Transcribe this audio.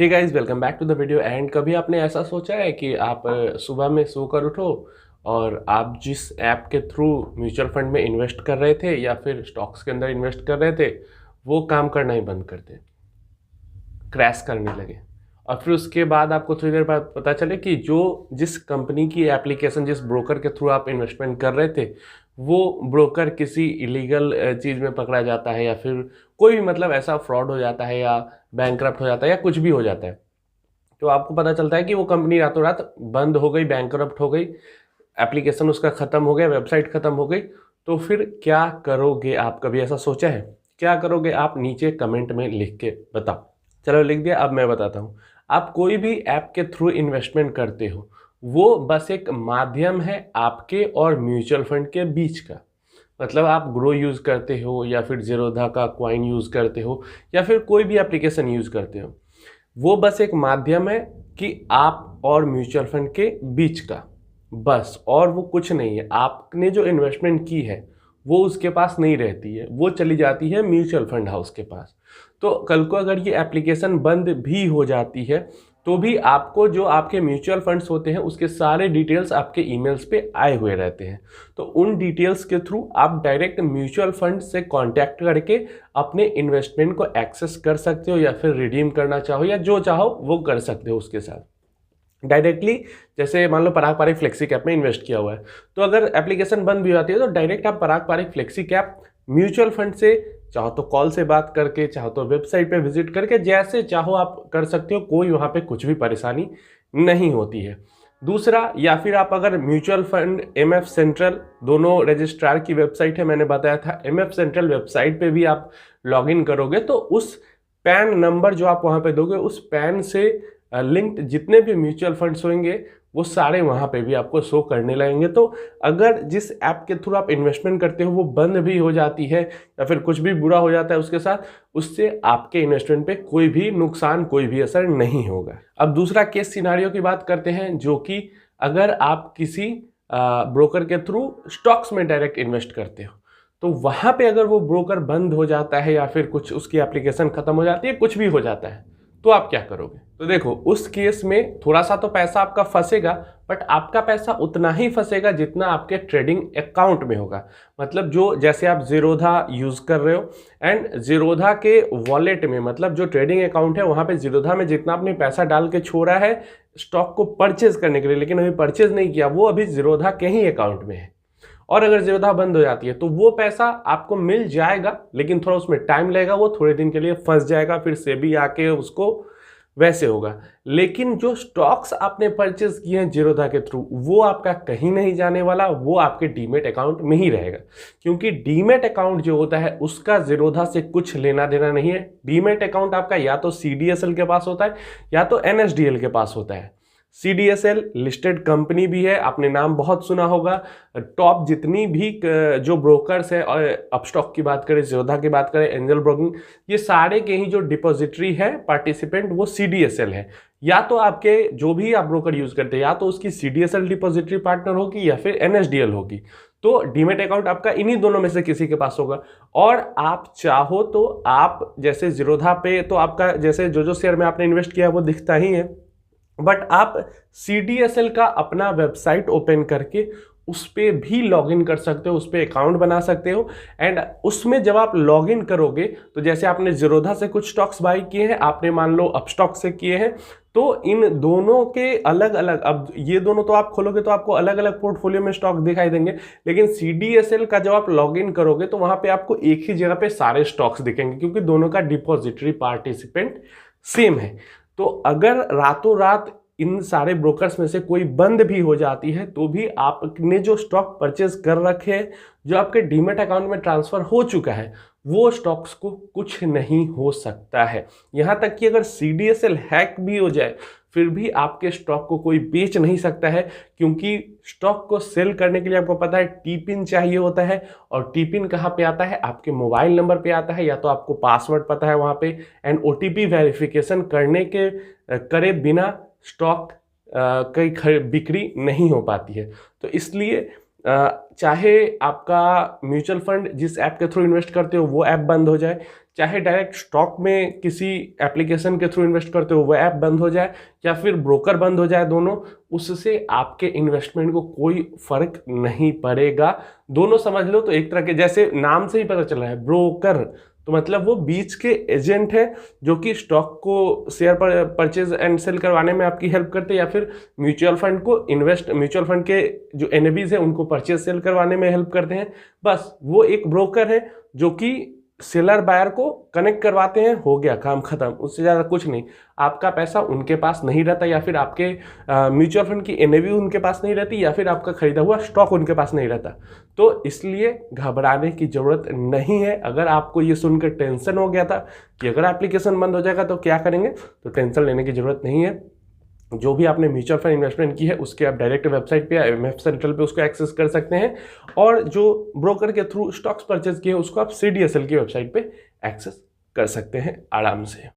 Hey guys, welcome back to the video. And कभी आपने ऐसा सोचा है कि आप सुबह में सोकर उठो और आप जिस ऐप के थ्रू म्यूचुअल फंड में इन्वेस्ट कर रहे थे या फिर स्टॉक्स के अंदर इन्वेस्ट कर रहे थे वो काम करना ही बंद कर दे, क्रैश करने लगे। और फिर उसके बाद आपको थोड़ी देर बाद पता चले कि जिस कंपनी की एप्लीकेशन, जिस ब्रोकर के थ्रू आप इन्वेस्टमेंट कर रहे थे, वो ब्रोकर किसी इलीगल चीज़ में पकड़ा जाता है या फिर कोई भी मतलब ऐसा फ्रॉड हो जाता है या बैंकरप्ट हो जाता है या कुछ भी हो जाता है। तो आपको पता चलता है कि वो कंपनी रातों रात बंद हो गई, बैंकरप्ट हो गई, एप्लीकेशन उसका ख़त्म हो गया, वेबसाइट ख़त्म हो गई। तो फिर क्या करोगे आप? कभी ऐसा सोचा है? क्या करोगे आप? नीचे कमेंट में लिख के बताओ। चलो लिख दिया, अब मैं बताता हूँ। आप कोई भी ऐप के थ्रू इन्वेस्टमेंट करते हो, वो बस एक माध्यम है आपके और म्यूचुअल फंड के बीच का। मतलब आप ग्रो यूज़ करते हो या फिर ज़ीरोधा का कॉइन यूज़ करते हो या फिर कोई भी एप्लीकेशन यूज़ करते हो, वो बस एक माध्यम है कि आप और म्यूचुअल फंड के बीच का, बस। और वो कुछ नहीं है। आपने जो इन्वेस्टमेंट की है वो उसके पास नहीं रहती है, वो चली जाती है म्यूचुअल फंड हाउस के पास। तो कल को अगर ये एप्लीकेशन बंद भी हो जाती है तो भी आपको जो आपके म्यूचुअल फंड्स होते हैं उसके सारे डिटेल्स आपके ईमेल्स पे आए हुए रहते हैं। तो उन डिटेल्स के थ्रू आप डायरेक्ट म्यूचुअल फंड से कांटेक्ट करके अपने इन्वेस्टमेंट को एक्सेस कर सकते हो या फिर रिडीम करना चाहो या जो चाहो वो कर सकते हो उसके साथ डायरेक्टली। जैसे मान लो पराग पारिक फ्लेक्सी कैप में इन्वेस्ट किया हुआ है, तो अगर एप्लीकेशन बंद भी हो जाती है तो डायरेक्ट आप Parag Parikh flexi cap mutual fund से चाहो तो कॉल से बात करके, चाहो तो वेबसाइट पे विजिट करके, जैसे चाहो आप कर सकते हो। कोई वहाँ पे कुछ भी परेशानी नहीं होती है। दूसरा, या फिर आप अगर म्यूचुअल फंड एमएफ सेंट्रल, दोनों रजिस्ट्रार की वेबसाइट है, मैंने बताया था। एमएफ सेंट्रल वेबसाइट पे भी आप लॉगिन करोगे तो उस पैन नंबर जो आप वहाँ पे दोगे, उस पैन से लिंक्ड जितने भी म्यूचुअल फंड्स होंगे वो सारे वहाँ पे भी आपको शो करने लगेंगे। तो अगर जिस ऐप के थ्रू आप इन्वेस्टमेंट करते हो वो बंद भी हो जाती है या फिर कुछ भी बुरा हो जाता है उसके साथ, उससे आपके इन्वेस्टमेंट पे कोई भी नुकसान, कोई भी असर नहीं होगा। अब दूसरा केस सिनारियो की बात करते हैं, जो कि अगर आप किसी ब्रोकर के थ्रू स्टॉक्स में डायरेक्ट इन्वेस्ट करते हो, तो वहाँ पे अगर वो ब्रोकर बंद हो जाता है या फिर कुछ उसकी एप्लीकेशन ख़त्म हो जाती है, कुछ भी हो जाता है, तो आप क्या करोगे? तो देखो, उस केस में थोड़ा सा तो पैसा आपका फंसेगा, बट आपका पैसा उतना ही फंसेगा जितना आपके ट्रेडिंग अकाउंट में होगा। मतलब जो, जैसे आप ज़ीरोधा यूज़ कर रहे हो एंड ज़ीरोधा के वॉलेट में, मतलब जो ट्रेडिंग अकाउंट है वहाँ पे ज़ीरोधा में जितना आपने पैसा डाल के छोड़ा है स्टॉक को परचेज करने के लिए, लेकिन अभी परचेज नहीं किया, वो अभी ज़ीरोधा के ही अकाउंट में है। और अगर ज़ीरोधा बंद हो जाती है तो वो पैसा आपको मिल जाएगा, लेकिन थोड़ा उसमें टाइम लगेगा, वो थोड़े दिन के लिए फंस जाएगा, फिर सेबी आके उसको वैसे होगा। लेकिन जो स्टॉक्स आपने परचेज किए हैं ज़ीरोधा के थ्रू, वो आपका कहीं नहीं जाने वाला, वो आपके डीमेट अकाउंट में ही रहेगा। क्योंकि डीमेट अकाउंट जो होता है उसका ज़ीरोधा से कुछ लेना देना नहीं है। डीमेट अकाउंट आपका या तो सीडीएसएल के पास होता है या तो एनएसडीएल के पास होता है। सीडीएसएल लिस्टेड कंपनी भी है, आपने नाम बहुत सुना होगा। टॉप जितनी भी जो ब्रोकर्स है, और अपस्टॉक की बात करें, ज़ीरोधा की बात करें, एंजल ब्रोकिंग, ये सारे के ही जो डिपॉजिटरी है, पार्टिसिपेंट, वो सीडीएसएल है। या तो आपके जो भी आप ब्रोकर यूज करते हैं, या तो उसकी सीडीएसएल डिपॉजिटरी पार्टनर होगी या फिर एनएसडीएल होगी। तो डीमेट अकाउंट आपका इन्हीं दोनों में से किसी के पास होगा। और आप चाहो तो आप जैसे ज़ीरोधा पे तो आपका जैसे जो शेयर में आपने इन्वेस्ट किया है वो दिखता ही है, बट आप सीडीएसएल का अपना वेबसाइट ओपन करके उस पर भी लॉगिन कर सकते हो, उस पर अकाउंट बना सकते हो। एंड उसमें जब आप लॉगिन करोगे तो जैसे आपने ज़ीरोधा से कुछ स्टॉक्स बाई किए हैं, आपने मान लो अपस्टॉक से किए हैं, तो इन दोनों के अलग अलग, अब ये दोनों तो आप खोलोगे तो आपको अलग अलग पोर्टफोलियो में स्टॉक दिखाई देंगे, लेकिन सीडीएसएल का जब आप लॉगिन करोगे तो वहां पे आपको एक ही जगह पे सारे स्टॉक्स दिखेंगे, क्योंकि दोनों का डिपॉजिटरी पार्टिसिपेंट सेम है। तो अगर रातों रात इन सारे ब्रोकर्स में से कोई बंद भी हो जाती है तो भी आपने जो स्टॉक परचेज कर रखे हैं, जो आपके डीमेट अकाउंट में ट्रांसफर हो चुका है, वो स्टॉक्स को कुछ नहीं हो सकता है। यहां तक कि अगर सीडीएसएल हैक भी हो जाए फिर भी आपके स्टॉक को कोई बेच नहीं सकता है, क्योंकि स्टॉक को सेल करने के लिए आपको पता है टी पिन चाहिए होता है। और टी पिन कहाँ पे आता है? आपके मोबाइल नंबर पे आता है, या तो आपको पासवर्ड पता है वहाँ पे। एंड ओटीपी वेरिफिकेशन करे बिना स्टॉक की बिक्री नहीं हो पाती है। तो इसलिए चाहे आपका म्यूचुअल फंड जिस ऐप के थ्रू इन्वेस्ट करते हो वो ऐप बंद हो जाए, चाहे डायरेक्ट स्टॉक में किसी एप्लीकेशन के थ्रू इन्वेस्ट करते हो वो ऐप बंद हो जाए, या फिर ब्रोकर बंद हो जाए, दोनों, उससे आपके इन्वेस्टमेंट को कोई फर्क नहीं पड़ेगा। दोनों समझ लो तो एक तरह के, जैसे नाम से ही पता चल रहा है ब्रोकर, तो मतलब वो बीच के एजेंट है जो कि स्टॉक को शेयर पर परचेज एंड सेल करवाने में आपकी हेल्प करते हैं, या फिर म्यूचुअल फंड के जो एनएबीज है उनको परचेज सेल करवाने में हेल्प करते हैं। बस वो एक ब्रोकर है जो कि सेलर बायर को कनेक्ट करवाते हैं, हो गया काम खत्म, उससे ज़्यादा कुछ नहीं। आपका पैसा उनके पास नहीं रहता, या फिर आपके म्यूचुअल फंड की एनएवी उनके पास नहीं रहती, या फिर आपका खरीदा हुआ स्टॉक उनके पास नहीं रहता। तो इसलिए घबराने की ज़रूरत नहीं है। अगर आपको ये सुनकर टेंशन हो गया था कि अगर एप्लीकेशन बंद हो जाएगा तो क्या करेंगे, तो टेंशन लेने की ज़रूरत नहीं है। जो भी आपने म्यूचुअल फंड इन्वेस्टमेंट की है उसके आप डायरेक्ट वेबसाइट पे या एमएफ सेंट्रल पे उसको एक्सेस कर सकते हैं, और जो ब्रोकर के थ्रू स्टॉक्स परचेज किए उसको आप सीडीएसएल की वेबसाइट पे एक्सेस कर सकते हैं आराम से।